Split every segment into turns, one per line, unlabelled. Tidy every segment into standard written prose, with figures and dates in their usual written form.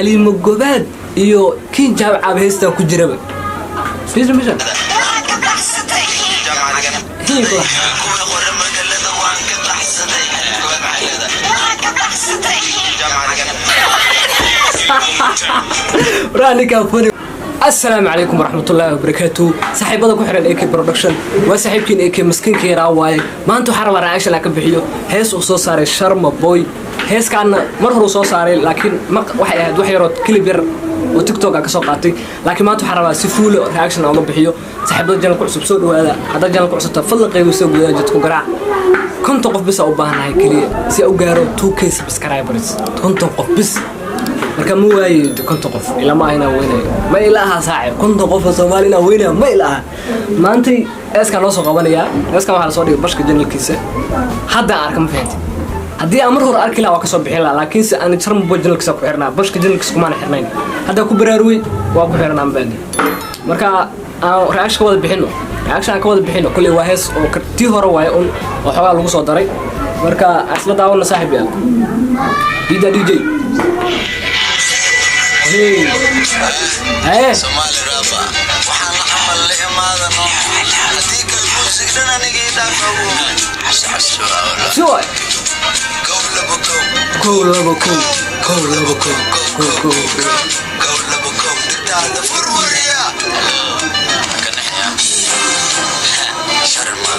حليم الجباد iyo kiin jaab heesta ku jiraba fiisna mishan راني كافوني السلام عليكم ورحمة الله وبركاته صاحبنا كحرن AK Production وصاحبكين AK مسكين كيرا واي ما أنتو حرب رأيش لكن بحيو هيس وصوص صار الشرم بوي هيس كان مرة وصوص صار لكن ما واحد يرد كليبر وتيك توك كسوق عطي لكن ما أنتو حرب سفول رأيشنا أنا بحيو صاحبنا جل كعصب سود هذا جل كعصب تفلق يوسف جتكم قرع كنت قف بس أوبانا هاي كلية سي أوجارو 2K سبسكرايبرز كنت قف بس marka ma waayay konto qof ila ma ayna weynay ma ilaaha saaxib konto qof Soomaalina weynay ma ilaaha maantay eeska loo soo qabanaya eeska waxa la soo dhigay bashka janalkiisa hadda arkam fahanti hadii amar hor arki la waa ka soo bixin la laakiin si aan charm janalkiisa ku xirnaa bashka janalkiisa kuma xirnayn hadda ku baraaruwi waa ku xirnaa baadi marka reaction wada bixino reaction ka wada bixino kulli waa hees oo tii hore waay oo xogaa lagu soo daray marka asla daawna saaxib yaa DJ
Hey, Somali rapper. Waxaan amal leeyahay hadii kal music dana nigida qawo. Xasxasho awla.
Joy.
Go labo go.
Go labo go. Go labo go. Go go.
Go labo go. Dada furwariya. Kanaya. Sharma.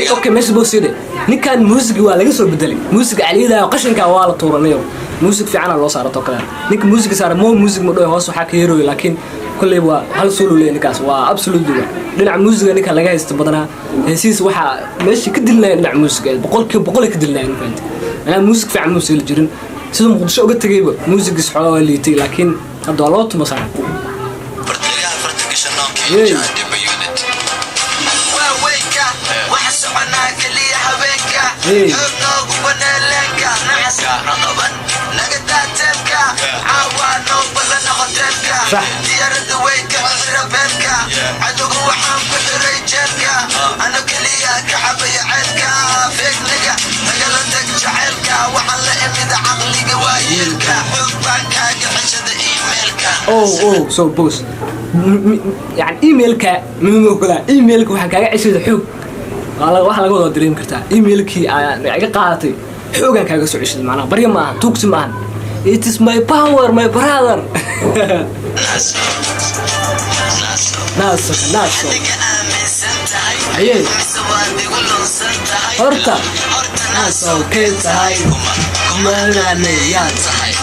اوكي ماشي بوسيده نكان موسيقى waa laga soo bedelay muusiga caliida qashinka waa la tuuranayo muusiga fiican loo saarato kale ninka muusiga saar mo muusiga ma dhaw hoos waxa ka yeeroy laakiin kulay waa hal solo leenkaas waa absolutely dhinaca muusiga ninka laga haysto badana heesiis waxa meeshii ka dilnaa dhinaca muusiga boqol ka dilnaa infaant ana muusiga fiican ma soo jirin sidoo muqdisho uga tagayba muusiga xoolo waa liitay laakiin hadda loo tumo saaran اوه سو بوس يعني ايميلك مو كذا ايميلك waxa kaaga cishada xoog waxa laga wada dareem kartaa emailkii aan iga qaadatay xoogan kaaga soo cishada macnaha bariya ma aha tuugsi ma aha it is my power my brother naso ayay horta naso keentay kumanane yaa tahay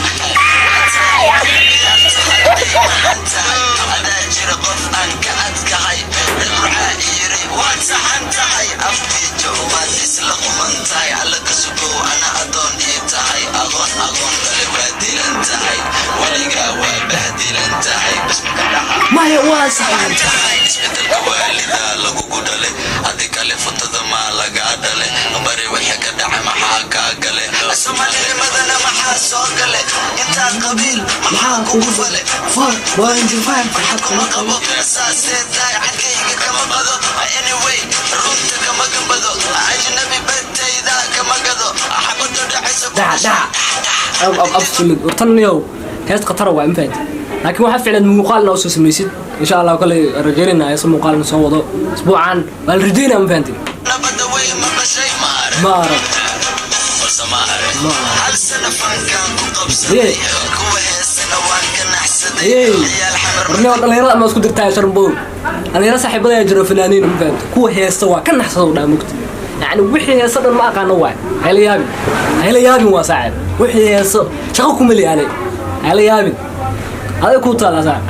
ما هي واسعة
والدا lagu gudale adika le fotada ma laga adale bari waxa ka dhacay maxaa ka gale Soomaalinimadana maxaa soo gale inta qabiil maxaa kugu fale 4.5 waxa kuma qabo saaseeday cagayga kama qado anyway runta kama gambado ajnabi badayda kama gado xabado dhacayso
absolute وطنيو هيك قطر وانفانت لكن واحد فعلا مقالنا وسو سميسيد ان شاء الله كل رجالنا يسمو مقالنا سو وضو اسبوعا والردينا انفانتي
نبدا وي ما شيء
ما عرف
هل سنه كان قبصدي هو سنه وان كان حسدي يا الحمر
والله يلا ما اسكو درتها شرمبول انا يلا صاحبنا يجرو فنانين انفانت كو هيستا وا كان حسدو دامكت يعني وحي هيستا ما اقانو واي هلا يابي واسعد وحي هيستا شقكم لي علي هلا يابي هذا كوتا لا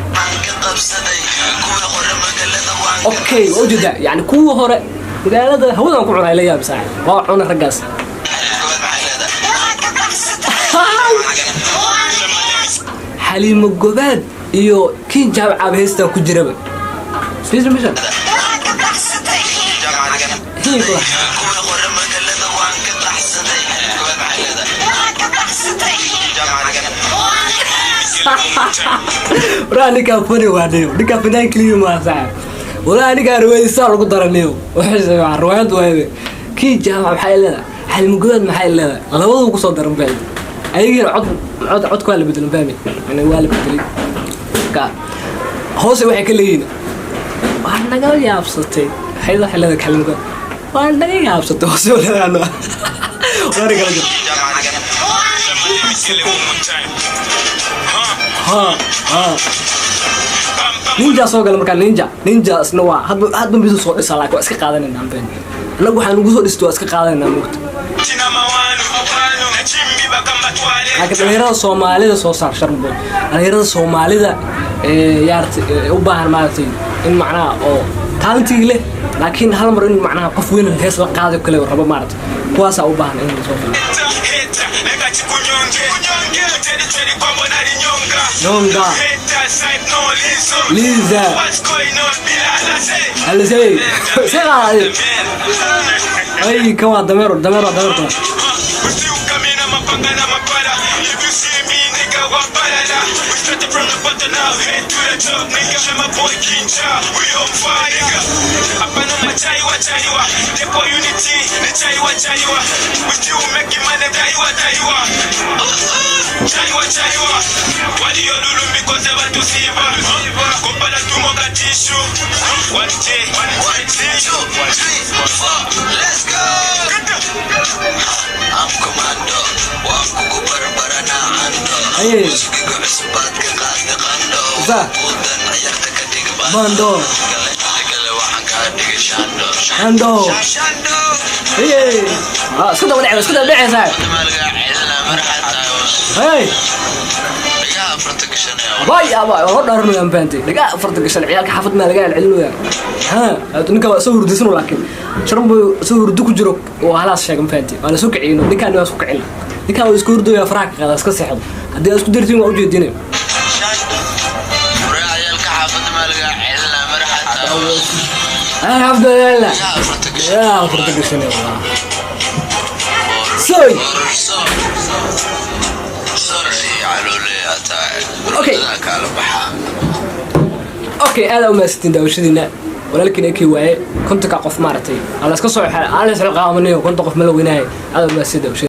اوكي وجد يعني كو هره مقالده هودا ku cunay la yaab saaxib waa cuna ragaas حليم الجباد iyo kiin jaab heesta ku jiraba fiisna mishan راني كافوني واديو ديكا فنان كليو ما صاحب ولا أنا قاري وين صار قدر اليوم وحش الروايات وهذا كي جامع بحيلنا xalmugood maxay leedahay labadu ku soo daran baa ayaga cod ku la bedelan baami ana waa la bedelay ka hoose waxay ka leeyihiin waa naga yaabsatay hayda xilada xalmugood waa naga yaabsatay hoose walaana wari kala jiro ninja soo gal marka ninja isna waa hadba bisu soo dhisa laakiin iska qaadanayna ambeen anagu waxaan ugu soo dhisto iska qaadanayna mugta laakiin dhalinyarada Soomaalida soo saar sharbo dhalinyarada Soomaalida yaarta u baahan maartay in macnaha oo talentii leh laakiin hal mar in macnaha qof weyn hees la qaado kale rabo maartay kuwaas u baahan in soo saaro Nyonga Liza Alisei Sera Ay kama damero from the bottom now, head to the top, nigga. I'm my boy Kinja, we on fire. Up on my chaiwa, the boy unity, the chaiwa. We still making money, chaiwa. What do you do because I want to see you? Compara to Mogadishu. 1K, 2, 3, 4, let's go. I'm commando, walk go barbarana ando. Hey. Bando Shando Hey اسكت ودعي صاحب Hey باي ابا ودارنو يا بنتي دقا فرتك شن عيالك حافظ ما دقا العلو يا ها ninka soo hurdisano laakiin sharbo soo hurdu ku jiro oo halaas sheegan faanti wala soo kiciino ninkan waa soo kicin ninkan waa isku hurdooya faraaq qada iska seexdo hadii isku dirtiin waa u jeedinay عبد الله يا فرتك شنو والله سوي اوكي هذا ما 60 داوشدينا ولكن اكي واي كنت كقف مارتي على اسك سو على اسق قامنيو كنت قف ملويناي هذا ما 60